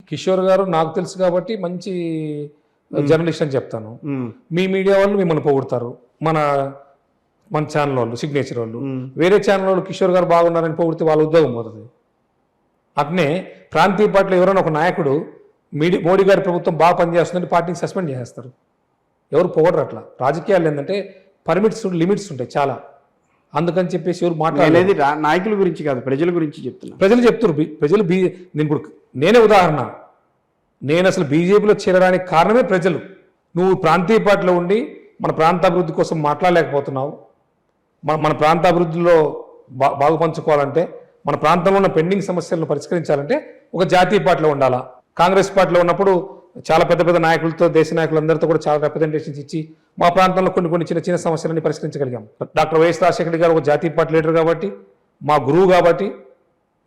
కిషోర్ గారు నాకు తెలుసు కాబట్టి మంచి జర్నలిస్ట్ అని చెప్తాను. మీ మీడియా వాళ్ళు మిమ్మల్ని పొగుడతారు, మన మన ఛానల్ వాళ్ళు, సిగ్నేచర్ వాళ్ళు. వేరే ఛానల్ వాళ్ళు కిషోర్ గారు బాగున్నారని పొగిడితే వాళ్ళ ఉద్యోగం పోతుంది. అట్నే ప్రాంతీయ పార్టీలో ఎవరైనా ఒక నాయకుడు మోడీ గారి ప్రభుత్వం బాగా పనిచేస్తుందని పార్టీని సస్పెండ్ చేసేస్తారు. ఎవరు పొగడరు. అట్లా రాజకీయాలు ఏంటంటే పర్మిట్స్ లిమిట్స్ ఉంటాయి చాలా. అందుకని చెప్పేసి ఎవరు మాట్లాడలేదు. నాయకుల గురించి కాదు, ప్రజల గురించి చెప్తున్నా. ప్రజలు చెప్తారు. ప్రజలు నేను ఇప్పుడు నేనే ఉదాహరణ. నేను అసలు బీజేపీలో చేరడానికి కారణమే ప్రజలు. నువ్వు ప్రాంతీయ పార్టీలో ఉండి మన ప్రాంత అభివృద్ధి కోసం మాట్లాడలేకపోతున్నావు. మన ప్రాంత అభివృద్ధిలో బాగు పంచుకోవాలంటే, మన ప్రాంతంలో ఉన్న పెండింగ్ సమస్యలను పరిష్కరించాలంటే ఒక జాతీయ పార్టీలో ఉండాలా. కాంగ్రెస్ పార్టీలో ఉన్నప్పుడు చాలా పెద్ద పెద్ద నాయకులతో, దేశ నాయకులందరితో కూడా చాలా రిప్రజెంటేషన్స్ ఇచ్చి మా ప్రాంతంలో కొన్ని చిన్న చిన్న సమస్యలన్నీ పరిష్కరించగలిగాం. డాక్టర్ వైఎస్ రాజశేఖర రెడ్డి గారు ఒక జాతీయ పార్టీ లీడర్ కాబట్టి, మా గురువు కాబట్టి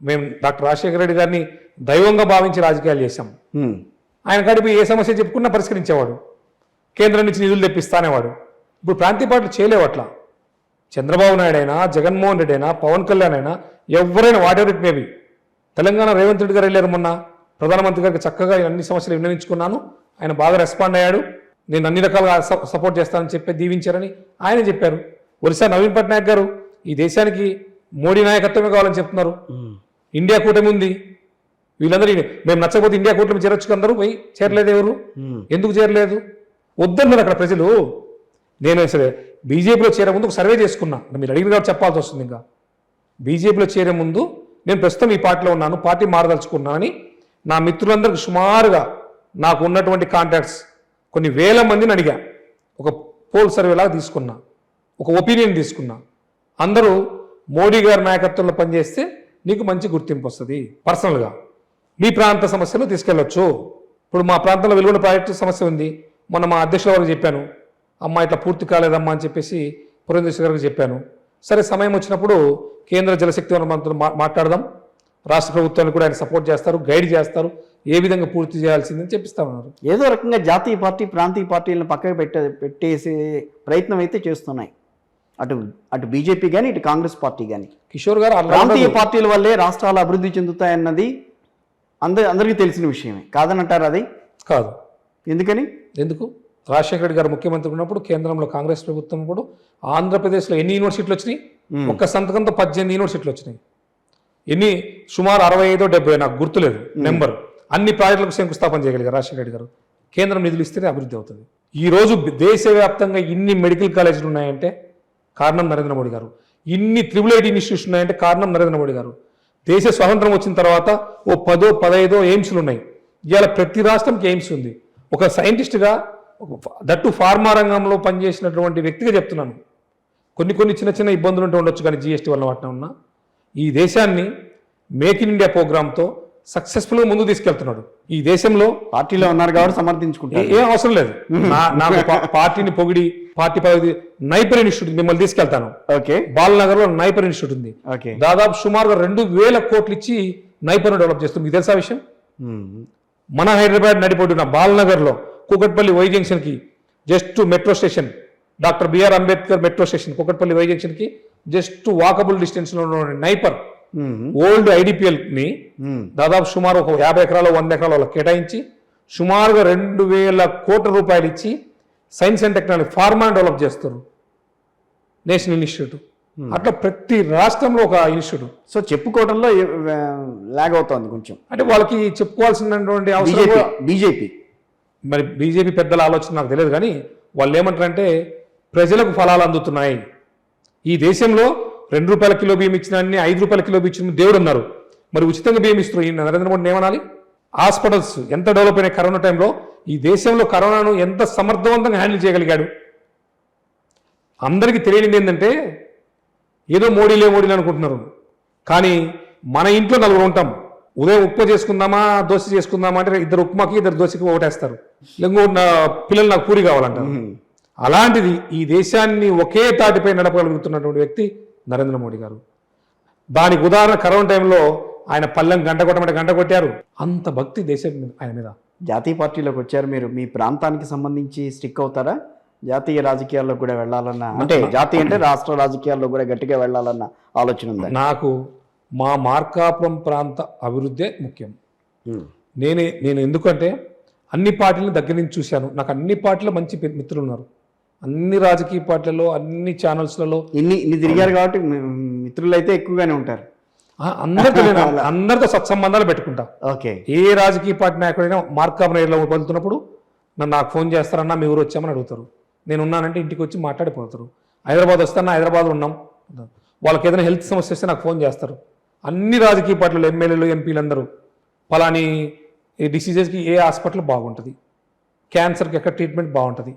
మేము డాక్టర్ రాజశేఖర రెడ్డి గారిని దైవంగా భావించి రాజకీయాలు చేశాం. ఆయన కాడిపై ఏ సమస్య చెప్పుకున్నా పరిష్కరించేవాడు. కేంద్రం నుంచి నిధులు తెప్పిస్తానేవాడు. ఇప్పుడు ప్రాంతీయ పార్టీలు చేయలేవు అట్లా. చంద్రబాబు నాయుడు అయినా, జగన్మోహన్ రెడ్డి అయినా, పవన్ కళ్యాణ్ అయినా, ఎవరైనా whatever it maybe. Telangana Revanth Reddy గారు వెళ్ళారు మొన్న, ప్రధానమంత్రి గారికి చక్కగా అన్ని సమస్యలు విన్నవించుకున్నాను, ఆయన బాగా రెస్పాండ్ అయ్యాడు, నేను అన్ని రకాలుగా సపోర్ట్ చేస్తానని చెప్పి దీవించారని ఆయన చెప్పారు. ఒరిస్సా నవీన్ పట్నాయక్ గారు ఈ దేశానికి మోడీ నాయకత్వమే కావాలని చెప్తున్నారు. ఇండియా కూటమి ఉంది, వీళ్ళందరూ మేము నచ్చకపోతే ఇండియా కూటమి చేరొచ్చు, అందరూ పోయి చేరలేదు. ఎవరు ఎందుకు చేరలేదు? వద్దన్నారు అక్కడ ప్రజలు. నేను సరే బీజేపీలో చేరే ముందు ఒక సర్వే చేసుకున్నా. మీరు అడిగిన కాబట్టి చెప్పాల్సి వస్తుంది. ఇంకా బీజేపీలో చేరే ముందు నేను ప్రస్తుతం ఈ పార్టీలో ఉన్నాను, పార్టీ మారదలుచుకున్నానని నా మిత్రులందరికీ సుమారుగా నాకు ఉన్నటువంటి కాంటాక్ట్స్ కొన్ని వేల మందిని అడిగా. ఒక పోల్ సర్వేలాగా తీసుకున్నా, ఒక ఒపీనియన్ తీసుకున్నా. అందరూ మోడీ గారి నాయకత్వంలో పనిచేస్తే నీకు మంచి గుర్తింపు వస్తుంది, పర్సనల్గా మీ ప్రాంత సమస్యలు తీసుకెళ్ళొచ్చు. ఇప్పుడు మా ప్రాంతంలో వెలుగుల ప్రాజెక్టు సమస్య ఉంది. మొన్న మా అధ్యక్షుల వారికి చెప్పాను, అమ్మ ఇట్లా పూర్తి కాలేదమ్మా అని చెప్పేసి పురంధేశ్వరి గారికి చెప్పాను. సరే సమయం వచ్చినప్పుడు కేంద్ర జలశక్తి మంత్రులు మాట్లాడదాం, రాష్ట్ర ప్రభుత్వాన్ని కూడా ఆయన సపోర్ట్ చేస్తారు, గైడ్ చేస్తారు, ఏ విధంగా పూర్తి చేయాల్సిందని చెప్పిస్తామన్నారు. ఏదో రకంగా జాతీయ పార్టీ ప్రాంతీయ పార్టీలను పక్కకు పెట్టేసే ప్రయత్నం అయితే చేస్తున్నాయి. అటు బీజేపీ కానీ ఇటు కాంగ్రెస్ పార్టీ కానీ. కిషోర్ గారు ప్రాంతీయ పార్టీల వల్లే రాష్ట్రాలు అభివృద్ధి చెందుతాయన్నది అందరికీ తెలిసిన విషయమే. కాదనంటారు? అది కాదు. ఎందుకు రాజశేఖర రెడ్డి గారు ముఖ్యమంత్రి ఉన్నప్పుడు కేంద్రంలో కాంగ్రెస్ ప్రభుత్వం కూడా ఆంధ్రప్రదేశ్లో ఎన్ని యూనివర్సిటీలు వచ్చినాయి? ఒక్క సంతకంతో 18 యూనివర్సిటీలు వచ్చినాయి. సుమారు 65-70 నాకు గుర్తులేదు నెంబర్. అన్ని ప్రాజెక్టులకు శంకుస్థాపన చేయగలిగారు రాజశేఖర రెడ్డి గారు. కేంద్రం నిధులు ఇస్తేనే అభివృద్ధి అవుతుంది. ఈరోజు దేశవ్యాప్తంగా ఇన్ని మెడికల్ కాలేజీలు ఉన్నాయంటే కారణం నరేంద్ర మోడీ గారు. ఇన్ని ట్రిపుల్ ఇన్స్టిట్యూషన్ ఉన్నాయంటే కారణం నరేంద్ర మోడీ గారు. దేశ స్వాతంత్రం వచ్చిన తర్వాత 10-15 ఎయిమ్స్లు ఉన్నాయి. ఇవాళ ప్రతి రాష్ట్రంకి ఎయిమ్స్ ఉంది. ఒక సైంటిస్ట్గా, దట్టు ఫార్మా రంగంలో పనిచేసినటువంటి వ్యక్తిగా చెప్తున్నాను. కొన్ని చిన్న ఇబ్బందులు ఉంటూ ఉండొచ్చు, కానీ జీఎస్టీ వల్ల వాటిని ఉన్నా ఈ దేశాన్ని మేక్ ఇన్ ఇండియా ప్రోగ్రామ్తో సక్సెస్ఫుల్గా ముందుకు తీసుకెళ్తున్నాడు. ఈ దేశంలో పార్టీలో ఉన్నారు కాబట్టి సమర్థించుకుంటారు, ఏం అవసరం లేదు. నాకు పార్టీని పొగిడి పార్టీ పదవి నైపర్ ఇన్స్టిట్యూట్ మిమ్మల్ని తీసుకెళ్తాను. బాలనగర్ లో నైపర్ ఇన్స్టిట్యూట్ ఉంది. దాదాపు సుమారుగా 2000 కోట్లు ఇచ్చి నైపర్ డెవలప్ చేస్తుంది. మీకు తెలుసా విషయం? మన హైదరాబాద్ నడిపోతున్న బాలనగర్ లో కూకట్పల్లి వై జంక్షన్ కి just metro station, doctor B R Ambedkar metro station, Kukatpally Y junction కి జస్ట్ వాకబుల్ డిస్టెన్స్ లో ఉన్న నైపర్ ఓల్డ్ ఐడిపిఎల్ ని దాదాపు సుమారు ఒక 50 ఎకరాలు 100 ఎకరాలు కేటాయించి సుమారుగా 2000 కోట్ల రూపాయలు ఇచ్చి science and technology pharma develop చేస్తారు నేషనల్ ఇన్స్టిట్యూట్. అట్లా ప్రతి రాష్ట్రంలో ఒక ఇన్స్టిట్యూట్. సో చెప్పుకోవడంలో లాగ్ అవుతుంది కొంచెం. అంటే వాళ్ళకి చెప్పుకోవాల్సినటువంటి అవసరం బీజేపీ, మరి బీజేపీ పెద్దల ఆలోచన నాకు తెలియదు, కానీ వాళ్ళు ఏమంటారంటే ప్రజలకు ఫలాలు అందుతున్నాయి. ఈ దేశంలో 2 రూపాయల కిలో బియ్యం ఇచ్చిన 5 రూపాయల కిలో బియ్యం ఇచ్చిన దేవుడు ఉన్నారు. మరి ఉచితంగా బియ్యం ఇస్తున్నారు. ఈ నరేంద్ర మోడీని ఏమనాలి? హాస్పిటల్స్ ఎంత డెవలప్ అయినాయి కరోనా టైంలో. ఈ దేశంలో కరోనాను ఎంత సమర్థవంతంగా హ్యాండిల్ చేయగలిగాడు. అందరికీ తెలియనిది ఏంటంటే ఏదో మోడీలే అనుకుంటున్నారు, కానీ మన ఇంట్లో 4 ఉంటాం. ఉదయం ఉప్మా చేసుకుందామా దోశ చేసుకుందామా అంటే 2 ఉప్మాకి 2 దోశకి ఓటేస్తారు. ఇంకో పిల్లలు నాకు పూరి కావాలంటారు. అలాంటిది ఈ దేశాన్ని ఒకే తాటిపై నడపగలుగుతున్నటువంటి వ్యక్తి నరేంద్ర మోడీ గారు. దానికి ఉదాహరణ కరోనా టైంలో ఆయన పల్లెం గంట కొట్టమంటే గంట కొట్టారు. అంత భక్తి దేశం ఆయన మీద. జాతీయ పార్టీలోకి వచ్చారు మీరు, మీ ప్రాంతానికి సంబంధించి స్టిక్ అవుతారా? జాతీయ రాజకీయాల్లో కూడా వెళ్ళాలన్న, అంటే జాతీయ అంటే రాష్ట్ర రాజకీయాల్లో కూడా గట్టిగా వెళ్ళాలన్న ఆలోచన ఉంది నాకు. మా మార్కాపురం ప్రాంత అభివృద్ధే ముఖ్యం. నేను ఎందుకంటే అన్ని పార్టీలను దగ్గర నుంచి చూశాను. నాకు అన్ని పార్టీలో మంచి మిత్రులు ఉన్నారు. అన్ని రాజకీయ పార్టీలలో, అన్ని ఛానల్స్లలో ఇన్ని తిరిగారు కాబట్టి మిత్రులు అయితే ఎక్కువగానే ఉంటారు. అందరితో సత్సంబంధాలు పెట్టుకుంటా. ఓకే. ఏ రాజకీయ పార్టీ నాయకుడైనా మార్కాపురం ఏరియాలో వెళ్తున్నప్పుడు నాకు ఫోన్ చేస్తారన్నా మీ ఊరు వచ్చామని అడుగుతారు. నేను ఉన్నానంటే ఇంటికి వచ్చి మాట్లాడిపోతారు. హైదరాబాద్ వస్తానా, హైదరాబాద్లో ఉన్నాం. వాళ్ళకి ఏదైనా హెల్త్ సమస్య వస్తే నాకు ఫోన్ చేస్తారు. అన్ని రాజకీయ పార్టీలు, ఎమ్మెల్యేలు, ఎంపీలు అందరూ పలాని డిసీజెస్కి ఏ హాస్పిటల్ బాగుంటుంది, క్యాన్సర్కి ఎక్కడ ట్రీట్మెంట్ బాగుంటుంది,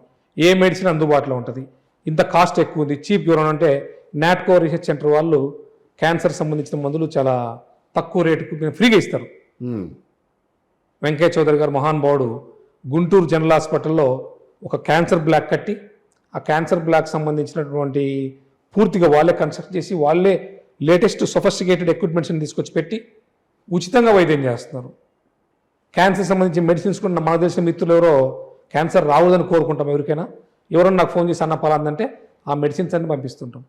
ఏ మెడిసిన్ అందుబాటులో ఉంటుంది, ఇంత కాస్ట్ ఎక్కువ ఉంది, చీప్ ఎవరైనా అంటే నాట్కో రీసెర్చ్ సెంటర్ వాళ్ళు క్యాన్సర్ సంబంధించిన మందులు చాలా తక్కువ రేటుకు ఫ్రీగా ఇస్తారు. వెంకయ్య చౌదరి గారు మహానుభావుడు గుంటూరు జనరల్ హాస్పిటల్లో ఒక క్యాన్సర్ బ్లాక్ కట్టి ఆ క్యాన్సర్ బ్లాక్ సంబంధించినటువంటి పూర్తిగా వాళ్ళే కన్స్ట్రక్ట్ చేసి వాళ్ళే లేటెస్ట్ సొఫిస్టికేటెడ్ ఎక్విప్మెంట్స్ని తీసుకొచ్చి పెట్టి ఉచితంగా వైద్యం చేస్తున్నారు. క్యాన్సర్ సంబంధించిన మెడిసిన్స్ కూడా మనకు తెలిసిన మిత్రులు ఎవరో క్యాన్సర్ రావద్దని కోరుకుంటాం. ఎవరికైనా ఎవరన్నా నాకు ఫోన్ చేసి అన్న పలాందంటే ఆ మెడిసిన్స్ అన్ని పంపిస్తుంటాం.